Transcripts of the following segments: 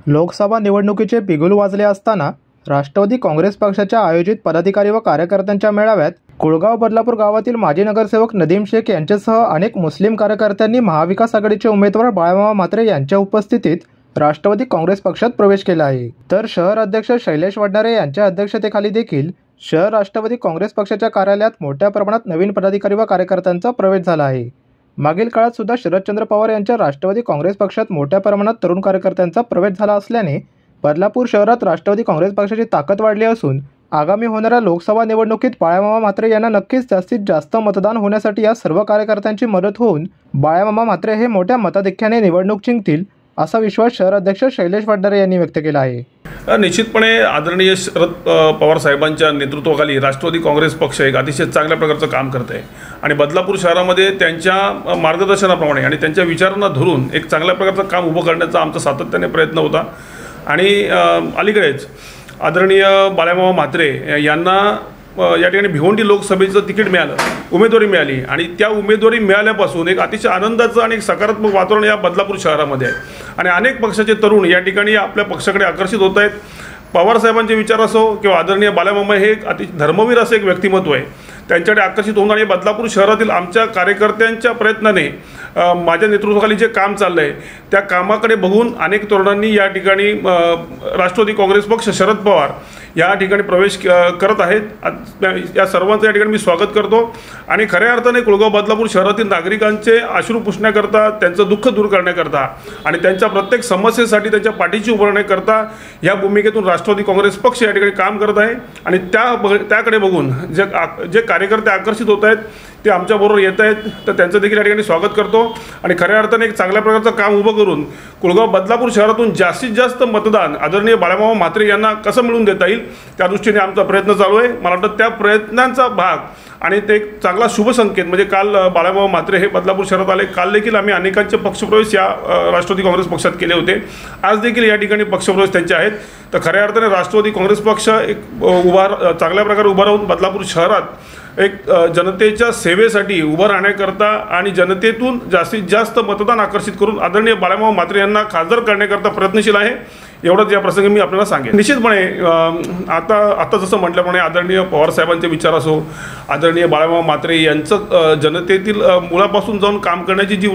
लोकसभा निवडणुकीचे बिगुल वाजले असताना राष्ट्रवादी काँग्रेस पक्षाच्या आयोजित पदाधिकारी व कार्यकर्त्यांच्या मेळाव्यात कुळगाव बदलापूर गावातील माजी नगरसेवक नदीम शेख यांच्यासह अनेक मुस्लिम कार्यकर्त्यांनी महाविकास आघाडीचे उमेदवार बाळामामा म्हात्रे यांच्या उपस्थितीत राष्ट्रवादी काँग्रेस पक्षात प्रवेश केला आहे। तर शहर अध्यक्ष शैलेश वडनेरे यांच्या अध्यक्षतेखाली देखील शहर राष्ट्रवादी काँग्रेस पक्षाच्या कार्यालयात मोठ्या प्रमाणात नवीन पदाधिकारी व कार्यकर्त्यांचा प्रवेश झाला आहे। मागील काळात सुद्धा शरदचंद्र पवार यांच्या राष्ट्रवादी काँग्रेस पक्षात मोठ्या प्रमाणात तरुण कार्यकर्त्यांचा प्रवेश झाला असल्याने बदलापूर शहरात राष्ट्रवादी काँग्रेस पक्षाची ताकद वाढली असून आगामी होणाऱ्या लोकसभा निवडणुकीत बाळामामा म्हात्रे यांना नक्कीच जास्तीत जास्त मतदान होण्यासाठी या सर्व कार्यकर्त्यांची मदत होऊन बाळामामा म्हात्रे हे मोठ्या मताधिक्याने निवडणूक जिंकतील असा विश्वास शहर अध्यक्ष शैलेश वडनेरे यांनी व्यक्त केला आहे। निश्चितपणे आदरणीय शरद पवार साहेबांच्या नेतृत्वाखाली राष्ट्रवादी काँग्रेस पक्ष एक अतिशय चांगल्या प्रकारचं काम करत आहे आणि बदलापूर शहरामध्ये त्यांच्या मार्गदर्शनाप्रमाणे आणि त्यांच्या विचारांना धरून एक चांगल्या प्रकारचं काम उभं करण्याचा आमचा सातत्याने प्रयत्न होता आणि अलीकडेच आदरणीय बाळामामा म्हात्रे यांना या ठिकाणी भिवंडी लोकसभेचं तिकीट मिळालं, उमेदवारी मिळाली आणि त्या उमेदवारी मिळाल्यापासून एक अतिशय आनंदाचं आणि एक सकारात्मक वातावरण या बदलापूर शहरामध्ये आहे आणि अनेक पक्षाचे तरुण या ठिकाणी आपल्या पक्षाकडे आकर्षित होत आहेत। पवारसाहेबांचे विचार असो किंवा आदरणीय बाळामामा हे एक धर्मवीर असं एक व्यक्तिमत्व आहे, त्यांच्याकडे आकर्षित होऊन आणि बदलापूर शहरातील आमच्या कार्यकर्त्यांच्या प्रयत्नाने माझ्या नेतृत्वाखाली जे काम चाललं आहे त्या कामाकडे बघून अनेक तरुणांनी या ठिकाणी राष्ट्रवादी काँग्रेस पक्ष शरद पवार या ठिकाणी प्रवेश करत आहेत। या सर्वांचं या ठिकाणी मी स्वागत करतो आणि खऱ्या अर्थाने कुळगाव बदलापूर शहरातील नागरिकांचे अश्रू पुसण्याकरता, त्यांचं दुःख दूर करण्याकरता आणि त्यांच्या प्रत्येक समस्येसाठी त्यांच्या पाठीशी उभारण्याकरता या भूमिकेतून राष्ट्रवादी काँग्रेस पक्ष या ठिकाणी काम करत आहे आणि त्याकडे बघून जे कार्यकर्ते आकर्षित होत आहेत ते आमच्याबरोबर येत आहेत, तर त्यांचं देखील या ठिकाणी स्वागत करतो आणि खऱ्या अर्थाने एक चांगल्या प्रकारचं काम उभं करून कुळगाव बदलापूर शहरातून जास्तीत जास्त मतदान आदरणीय बाळामामा म्हात्रे यांना कसं मिळवून देता येईल त्या दृष्टीने आमचा प्रयत्न चालू आहे। मला वाटतं त्या प्रयत्नांचा भाग आणि ते एक चांगला शुभ संकेत म्हणजे काल बाळामामा म्हात्रे हे बदलापूर शहरात आले, काल देखील आम्ही अनेकांचे पक्षप्रवेश या राष्ट्रवादी काँग्रेस पक्षात केले होते, आज देखील या ठिकाणी पक्षप्रवेश त्यांचे आहेत। तर खऱ्या अर्थाने राष्ट्रवादी काँग्रेस पक्ष एक चांगल्या प्रकारे उभा राहून बदलापूर शहरात एक जनतेच्या सेवेसाठी उभं राहण्याकरता आणि जनतेतून जास्तीत जास्त मतदान आकर्षित करून आदरणीय बाळामामा म्हात्रे यांना खासदार करण्याकरता प्रयत्नशील आहे। एवढंच या प्रसंगी मी आपल्याला सांगेन। निश्चितपणे आता जसं म्हटल्याप्रमाणे आदरणीय पवारसाहेबांचे विचार असो, आदरणीय बाळामामा म्हात्रे यांचं जनतेतील मुळापासून जाऊन काम करण्याची जी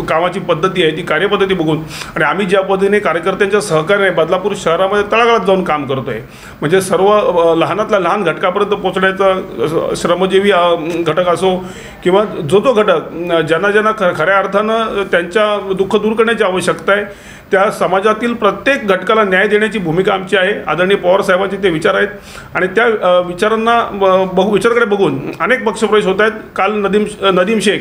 कामाची पद्धती आहे ती कार्यपद्धती बघून आणि आम्ही ज्या पद्धतीने कार्यकर्त्यांच्या सहकार्याने बदलापूर शहरामध्ये तळागाळात जाऊन काम करतो आहे म्हणजे सर्व लहानातल्या लहान घटकापर्यंत पोहोचण्याचा श्रमजीवी घटक असो किंवा जो घटक ज्यांना खऱ्या अर्थानं त्यांच्या दुःख दूर करण्याची आवश्यकता आहे त्या समाजातील प्रत्येक घटकाला न्याय देण्याची भूमिका आमची आहे। आदरणीय पवारसाहेबांचे ते विचार आहेत आणि त्या विचाराकडे बघून अनेक पक्षप्रवेश होत आहेत। काल नदीम शेख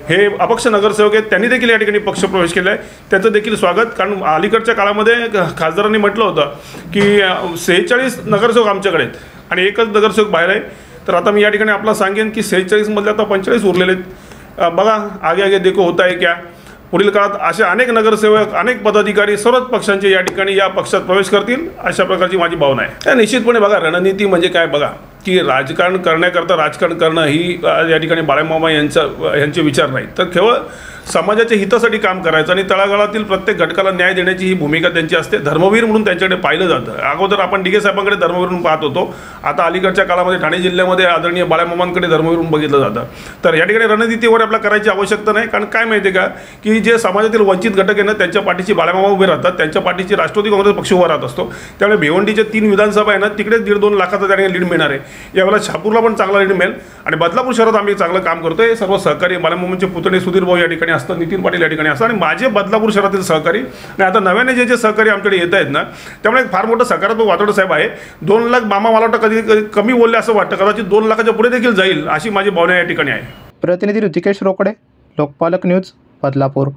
हे अपक्ष नगरसेवक आहेत, त्यांनी देखील या ठिकाणी पक्षप्रवेश केला आहे, त्यांचं देखील स्वागत। कारण अलीकडच्या काळामध्ये खासदारांनी म्हटलं होतं की 46 नगरसेवक आमच्याकडे आहेत आणि एकच नगरसेवक बाहेर आहे, तर आता मी या ठिकाणी आपला सांगेन की 46 मधले आता 45 उरलेले आहेत। बघा आगे आगे देखो होता है क्या। पुढील काळात असे अनेक नगरसेवक, अनेक पदाधिकारी सर्वच पक्षांचे या ठिकाणी या पक्षात प्रवेश करतील अशा प्रकारची माझी भावना आहे। निश्चितपणे बघा रणनीती म्हणजे काय बघा की राजकारण करण्याकरता राजकारण करणं ही या ठिकाणी बाळामामा यांचे विचार नाही, तर केवळ समाजाच्या हितासाठी काम करायचं आणि तळागाळातील प्रत्येक घटकाला न्याय देण्याची ही भूमिका त्यांची असते। धर्मवीर म्हणून त्यांच्याकडे पाहिलं जातं। अगोदर आपण डिगे साहेबांकडे धर्मवीर म्हणून पाहत होतो, आता अलीकडच्या काळामध्ये ठाणे जिल्ह्यामध्ये आदरणीय बाळामामांकडे धर्मवीर म्हणून बघितलं जातं। तर या ठिकाणी रणनीतीवर आपल्याला करायची आवश्यकता नाही, कारण काय माहिती आहे का की जे समाजातील वंचित घटक आहे ना त्यांच्या पाठीची बाळामामा उभे राहतात, त्यांच्या पाठीची राष्ट्रवादी काँग्रेस पक्ष उभा राहत असतो। त्यामुळे भिवंडीचे 3 विधानसभा आहे ना तिकडे 1.5-2 लाखाचा त्या ठिकाणी लीड मिळणार आहे। यावेळेला शहापूरला पण चांगला लीड मिळेल आणि बदलापूर शहरात आम्ही चांगलं काम करतोय। सर्व सहकारी बाळामामांचे पुतणे सुधीर भाऊ या ठिकाणी असतात, नितीन पाटील या ठिकाणी असतात आणि माझे बदलापूर शहरातील सहकारी आणि आता नव्याने जे सहकारी आमच्याकडे येत आहेत ना त्यामुळे एक फार मोठं सकारात्मक वातावरण साहेब आहे। 2 लाख मामा मला वाटतं कधी कमी बोलले असं वाटतं, कदाचित 2 लाखाच्या पुढे देखील जाईल अशी माझी भावना या ठिकाणी आहे। प्रतिनिधी ऋतिकेश रोकडे, लोकपालक न्यूज, बदलापूर।